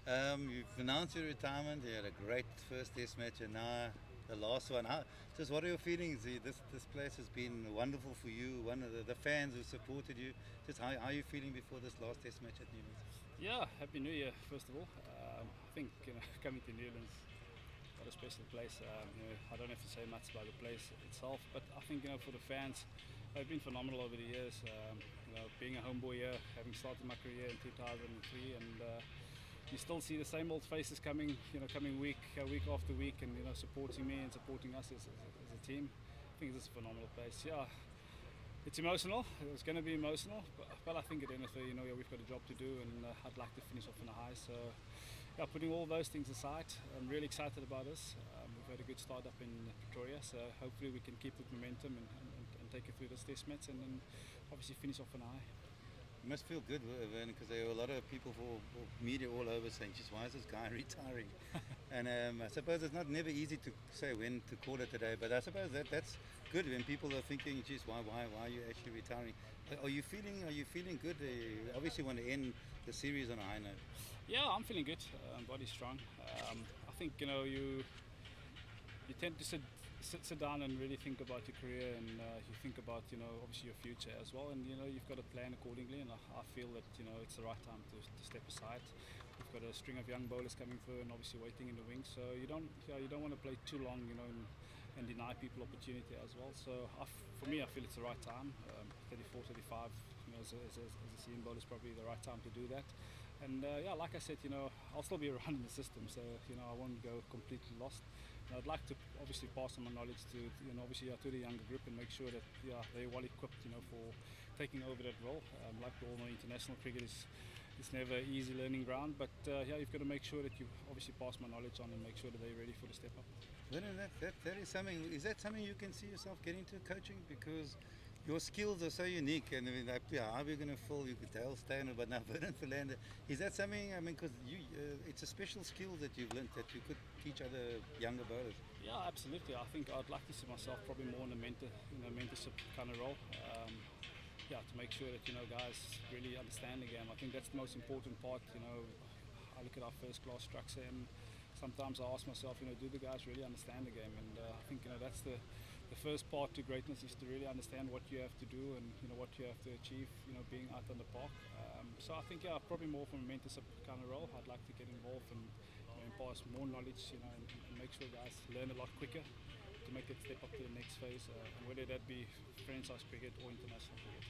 You've announced your retirement. You had a great first test match, and now the last one. Just what are your feelings? This place has been wonderful for you. One of the fans who supported you. Just how are you feeling before this last test match at Newlands? Yeah, Happy New Year, first of all. I think coming to Newlands, what a special place. I don't have to say much about the place itself, but I think for the fans, they've been phenomenal over the years. Being a homeboy here, having started my career in 2003, and you still see the same old faces coming, coming week after week, and supporting me and supporting us as a team. I think this is a phenomenal place. Yeah, it's emotional. It's going to be emotional, but I think at the end of the day, we've got a job to do, and I'd like to finish off on a high. So, yeah, putting all those things aside, I'm really excited about this. We've had a good start up in Pretoria, so hopefully we can keep the momentum and take it through this test match, and then obviously finish off on a high. You must feel good, Vernon, because there were a lot of people for media all over saying, "Just why is this guy retiring?" And I suppose it's never easy to say when to call it today, but I suppose that's good when people are thinking, "Geez, why are you actually retiring?" Are you feeling good? You obviously want to end the series on a high note. Yeah, I'm feeling good. Body's strong. I think you tend to sit down and really think about your career, and you think about obviously your future as well, and you've got to plan accordingly, and I feel that it's the right time to step aside. We've got a string of young bowlers coming through and obviously waiting in the wings, so you don't want to play too long and deny people opportunity as well. So for me, I feel it's the right time. 34, 35 as a seam bowler is probably the right time to do that. And like I said, I'll still be around in the system, so I won't go completely lost. And I'd like to obviously pass on my knowledge to obviously to the younger group and make sure that they're well equipped for taking over that role. Like we all know, international cricket is never an easy learning ground, but you've got to make sure that you obviously pass my knowledge on and make sure that they're ready for the step up. That is something. Is that something you can see yourself getting into coaching? Because your skills are so unique, and I mean, how are you going to fill? You could Dale Steiner, but now Vernon Philander. Is that something? I mean, because it's a special skill that you've learned that you could teach other younger bowlers. Yeah, absolutely. I think I'd like to see myself probably more in a mentorship kind of role. To make sure that guys really understand the game. I think that's the most important part. I look at our first class structure, and sometimes I ask myself, do the guys really understand the game? And I think that's the first part to greatness, is to really understand what you have to do and what you have to achieve. Being out on the park. So I think probably more from a mentorship kind of role. I'd like to get involved and impart more knowledge, and make sure guys learn a lot quicker to make it step up to the next phase, and whether that be franchise cricket or international cricket.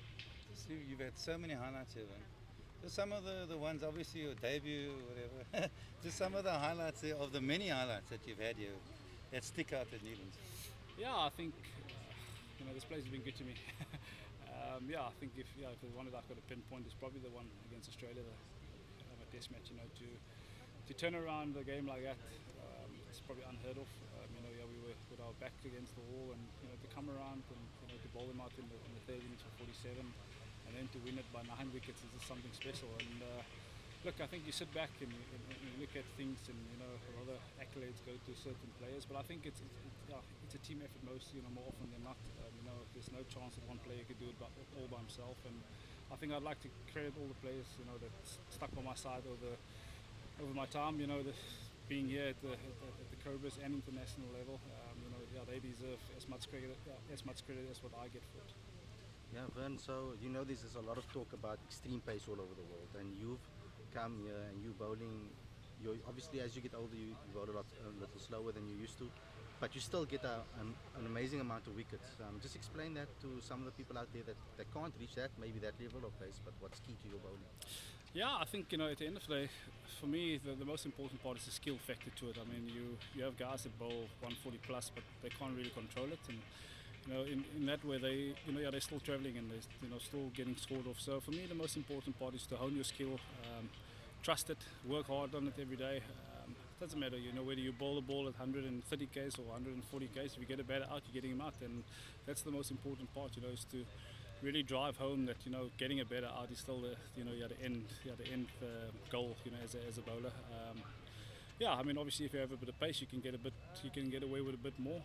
So you've had so many highlights here, then. Just some of the ones, obviously your debut, whatever. Just some of the highlights there, of the many highlights that you've had here that stick out at Newlands. Yeah, I think this place has been good to me. I think if there's one that I've got to pinpoint, is probably the one against Australia, the test match. To turn around a game like that, it's probably unheard of. We were with our back against the wall, and to come around and to bowl them out in the third innings for 47, and then to win it by 9 wickets is just something special. And look, I think you sit back and you look at things, and a lot of accolades go to certain players, but I think it's a team effort more often than not. There's no chance that one player could do it all by himself, and I think I'd like to credit all the players that stuck by my side over my time. Being here at the Cobras and international level, they deserve as much credit as what I get for it. Yeah, Vern, so there's a lot of talk about extreme pace all over the world, and you've come here and you bowling. Obviously, as you get older, you bowl a little slower than you used to, but you still get an amazing amount of wickets. Just explain that to some of the people out there that can't reach maybe that level of pace, but what's key to your bowling? Yeah, I think at the end of the day, for me, the most important part is the skill factor to it. I mean, you have guys that bowl 140 plus, but they can't really control it, and in that way they're still travelling, and they're still getting scored off. So for me, the most important part is to hone your skill, trust it, work hard on it every day. It doesn't matter, whether you bowl a ball at 130 k's or 140 k's. If you get a batter out, you're getting him out, and that's the most important part. Is to really drive home that getting a batter out is still the the end goal. As a bowler. I mean, obviously, if you have a bit of pace, you can get away with a bit more.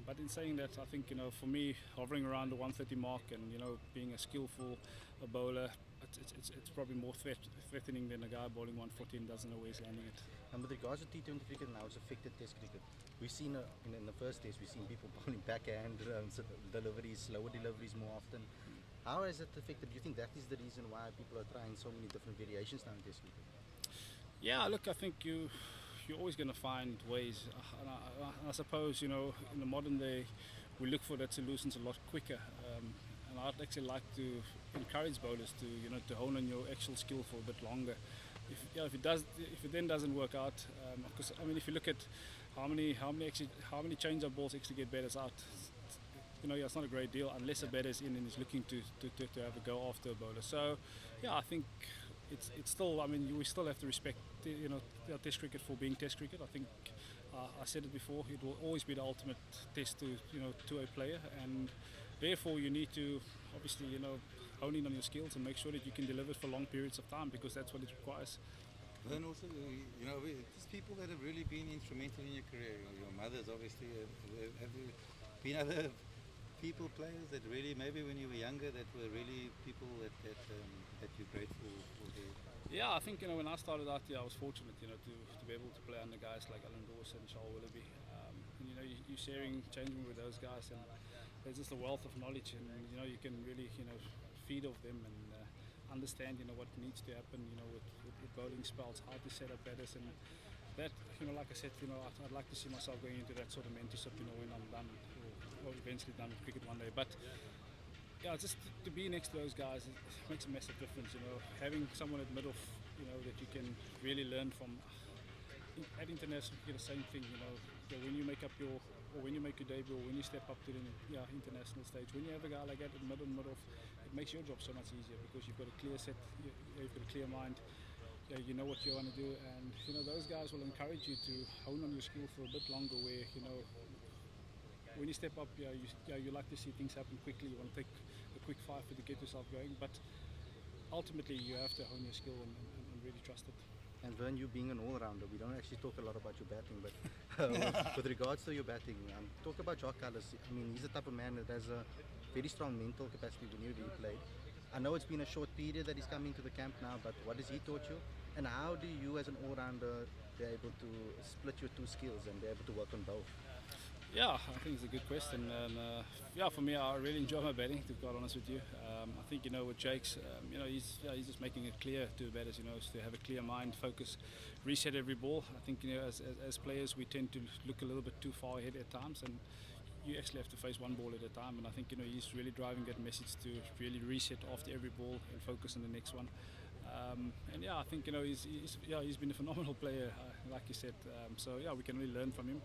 But in saying that, I think for me, hovering around the 130 mark and being a skillful bowler, it's probably more threatening than a guy bowling 140 and doesn't know where he's landing it. And with regards to T20 cricket now, it's affected Test cricket. We've seen in the first Test, we've seen people bowling backhand deliveries, slower deliveries more often. How has it affected? Do you think that is the reason why people are trying so many different variations now in Test cricket? Yeah, look, I think you're always going to find ways. I suppose, in the modern day, we look for that solutions a lot quicker. And I'd actually like to encourage bowlers to hone on your actual skill for a bit longer. If it then doesn't work out, because I mean, if you look at how many change-up balls actually get batters out, it's not a great deal unless a batter's in and is looking to have a go after a bowler. So, yeah, I think it's still. I mean, we still have to respect Test cricket for being Test cricket. I think I said it before. It will always be the ultimate test to a player, and therefore you need to obviously hone in on your skills and make sure that you can deliver for long periods of time, because that's what it requires. Then also, just people that have really been instrumental in your career. Your mothers, obviously, have there been other people, players that really, maybe when you were younger, that were really people that you're grateful for? Yeah, I think when I started out, I was fortunate, to be able to play under guys like Alan Dawson and Charles Willoughby. And you're changing with those guys, and there's just a wealth of knowledge, and you can really feed off them and understand what needs to happen with bowling spells, how to set up batters, and that like I said, I'd like to see myself going into that sort of mentorship when I'm done, or eventually done with cricket one day. But yeah, just to be next to those guys, it makes a massive difference. Having someone at middle, that you can really learn from. At international, the same thing. When you make your debut, or when you step up to the international stage, when you have a guy like that at middle, it makes your job so much easier, because you've got a clear set, you've got a clear mind. You know what you want to do, and those guys will encourage you to hone on your skill for a bit longer. Where when you step up, you like to see things happen quickly. You want to take a quick 5 to get yourself going, but ultimately you have to hone your skill and really trust it. And Vern, you being an all-rounder, we don't actually talk a lot about your batting, but with regards to your batting, talk about Jock Cullis. I mean, he's the type of man that has a very strong mental capacity when he played. I know it's been a short period that he's come into the camp now, but what has he taught you? And how do you, as an all-rounder, be able to split your two skills and be able to work on both? Yeah, I think it's a good question, and for me, I really enjoy my batting, to be quite honest with you. I think with Jake's, he's just making it clear to the batters, to have a clear mind, focus, reset every ball. I think as players, we tend to look a little bit too far ahead at times, and you actually have to face one ball at a time. And I think he's really driving that message to really reset after every ball and focus on the next one. And I think he's been a phenomenal player, like you said. So we can really learn from him.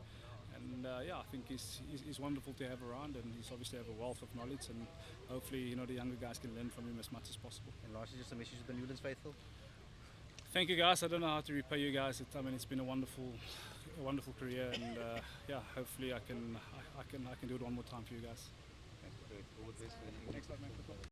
And I think he's wonderful to have around, and he's obviously have a wealth of knowledge, and hopefully the younger guys can learn from him as much as possible. And lastly, just a message to the Newlands faithful. Thank you, guys. I don't know how to repay you guys. It's been a wonderful career, and hopefully I can do it one more time for you guys. Thanks, all the best. Thanks a lot, man.